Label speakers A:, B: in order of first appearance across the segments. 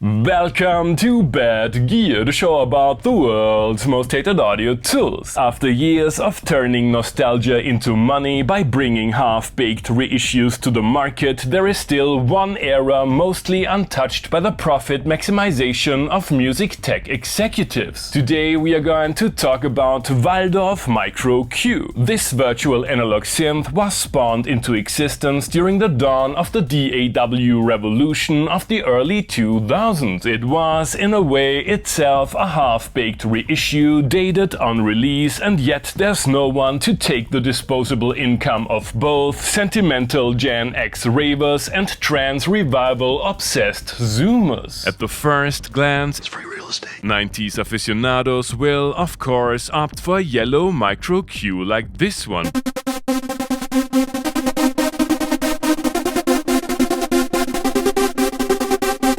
A: Welcome to Bad Gear, the show about the world's most hated audio tools. After years of turning nostalgia into money by bringing half-baked reissues to the market, there is still one era mostly untouched by the profit maximization of music tech executives. Today we are going to talk about Waldorf microQ. This virtual analog synth was spawned into existence during the dawn of the DAW revolution of the early 2000s. It was, in a way, itself a half-baked reissue, dated on release, and yet there's no one to take the disposable income of both sentimental Gen X ravers and trance revival-obsessed zoomers. At the first glance,
B: It's free real estate.
A: 90s aficionados will, of course, opt for a yellow microQ like this one.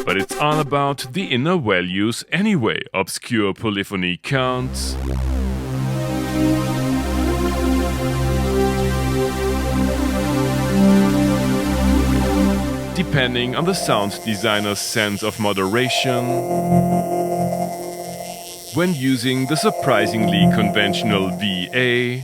A: But it's all about the inner values anyway. Obscure polyphony counts, depending on the sound designer's sense of moderation, when using the surprisingly conventional VA,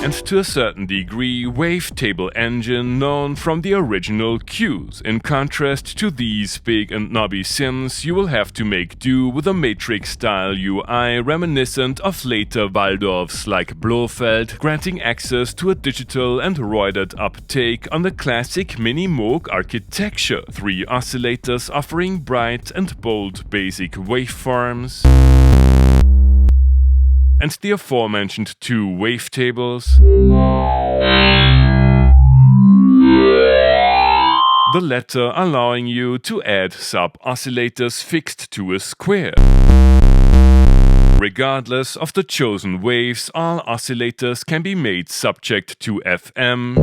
A: and to a certain degree, Wavetable engine known from the original Qs. In contrast to these big and knobby synths, you will have to make do with a matrix-style UI reminiscent of later Waldorfs like Blofeld, granting access to a digital and roided uptake on the classic mini-Moog architecture. 3 oscillators offering bright and bold basic waveforms, and the aforementioned 2 wavetables, the latter allowing you to add sub-oscillators fixed to a square. Regardless of the chosen waves, all oscillators can be made subject to FM.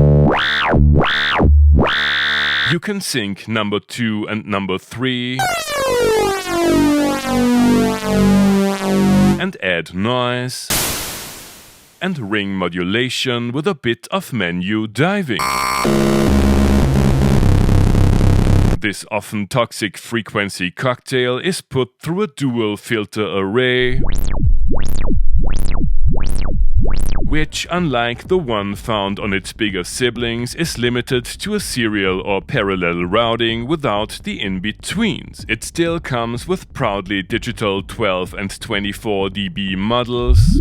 A: You can sync number 2 and number 3, and add noise and ring modulation with a bit of menu diving. This often toxic frequency cocktail is put through a dual filter array, which, unlike the one found on its bigger siblings, is limited to a serial or parallel routing without the in-betweens. It still comes with proudly digital 12 and 24 dB models,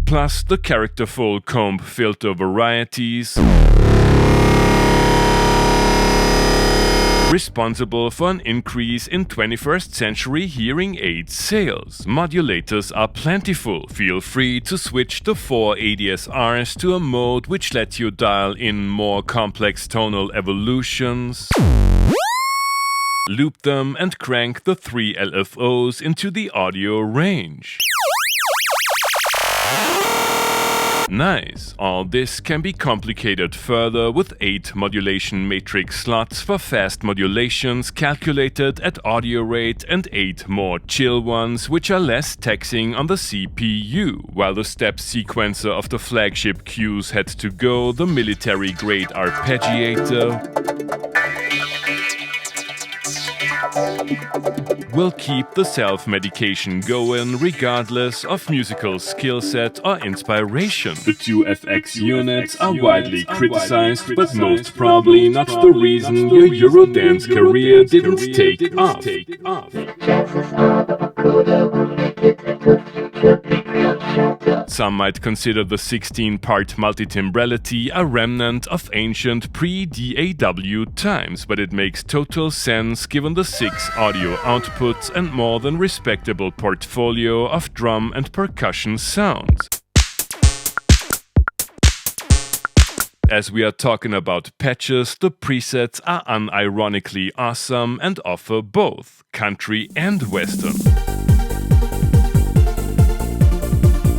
A: plus the characterful comb filter varieties, responsible for an increase in 21st century hearing aid sales. Modulators are plentiful. Feel free to switch the 4 ADSRs to a mode which lets you dial in more complex tonal evolutions, loop them and crank the 3 LFOs into the audio range. Nice. All this can be complicated further with 8 modulation matrix slots for fast modulations calculated at audio rate and 8 more chill ones which are less taxing on the CPU. While the step sequencer of the flagship Qs had to go, the military-grade Arpeggiator will keep the self-medication going regardless of musical skill set or inspiration. The 2 FX units are widely criticized, but most probably not the reason your Eurodance career didn't take off. Some might consider the 16-part Multitimbrality a remnant of ancient pre-DAW times, but it makes total sense given the 6 audio outputs and more than respectable portfolio of drum and percussion sounds. As we are talking about patches, the presets are unironically awesome and offer both country and western.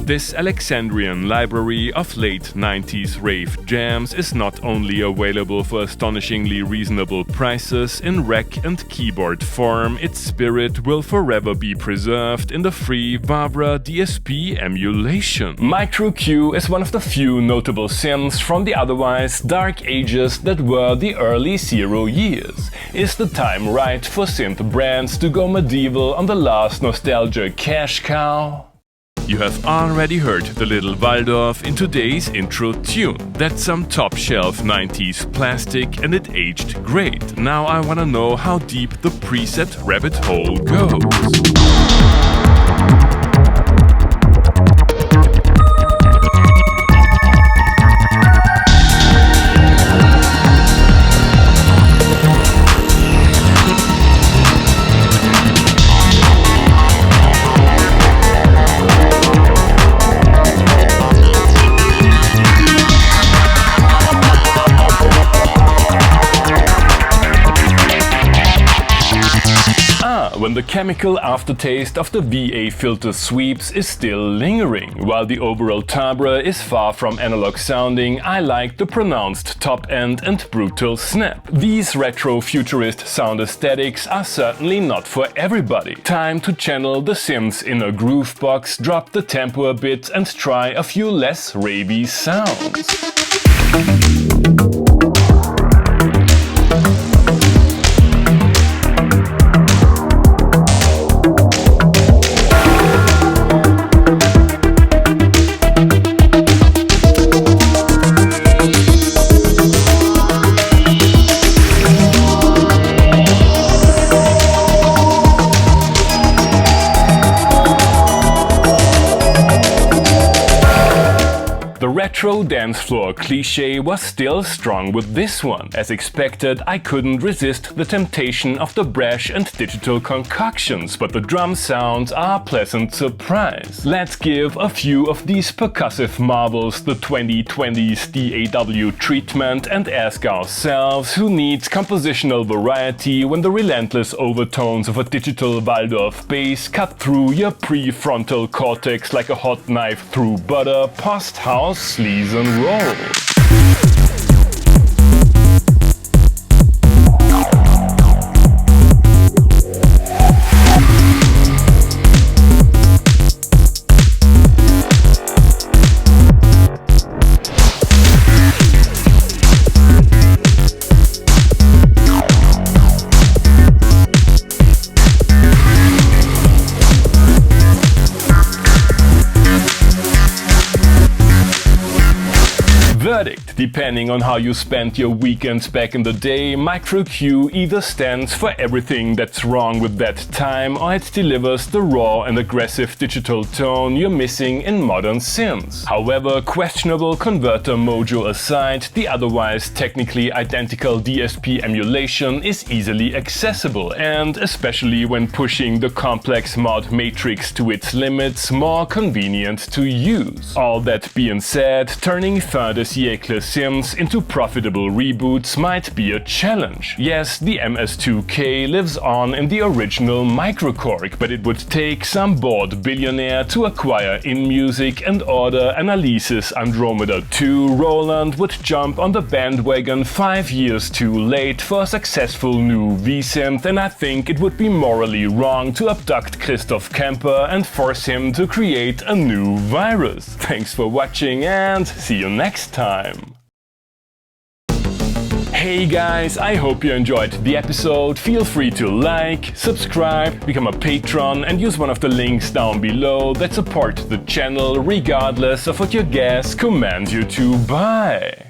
A: This Alexandrian library of late 90s rave jams is not only available for astonishingly reasonable prices in rack and keyboard form, its spirit will forever be preserved in the free Wavetables DSP Emulation. microQ is one of the few notable synths from the otherwise dark ages that were the early 0 years. Is the time right for synth brands to go medieval on the last nostalgia cash cow? You have already heard the little Waldorf in today's intro tune. That's some top-shelf 90s plastic and it aged great. Now I wanna know how deep the preset rabbit hole goes. When the chemical aftertaste of the VA filter sweeps is still lingering. While the overall timbre is far from analog sounding, I like the pronounced top end and brutal snap. These retro-futurist sound aesthetics are certainly not for everybody. Time to channel the synth's inner groove box, drop the tempo a bit and try a few less ravey sounds. Retro dance floor cliché was still strong with this one. As expected, I couldn't resist the temptation of the brash and digital concoctions, but the drum sounds are a pleasant surprise. Let's give a few of these percussive marvels the 2020s DAW treatment and ask ourselves who needs compositional variety when the relentless overtones of a digital Waldorf bass cut through your prefrontal cortex like a hot knife through butter, post-house, Sleaze and roll. Verdict. Depending on how you spent your weekends back in the day, microQ either stands for everything that's wrong with that time or it delivers the raw and aggressive digital tone you're missing in modern synths. However, questionable converter mojo aside, the otherwise technically identical DSP emulation is easily accessible and, especially when pushing the complex mod matrix to its limits, more convenient to use. All that being said, turning fin de siècle synths into profitable reboots might be a challenge. Yes, the MS2K lives on in the original microQuark, but it would take some bored billionaire to acquire InMusic and order Analysis Andromeda 2. Roland would jump on the bandwagon 5 years too late for a successful new V-synth, and I think it would be morally wrong to abduct Christoph Kemper and force him to create a new virus. Thanks for watching and see you next time. Hey guys, I hope you enjoyed the episode. Feel free to like, subscribe, become a patron and use one of the links down below that support the channel regardless of what your gas commands you to buy.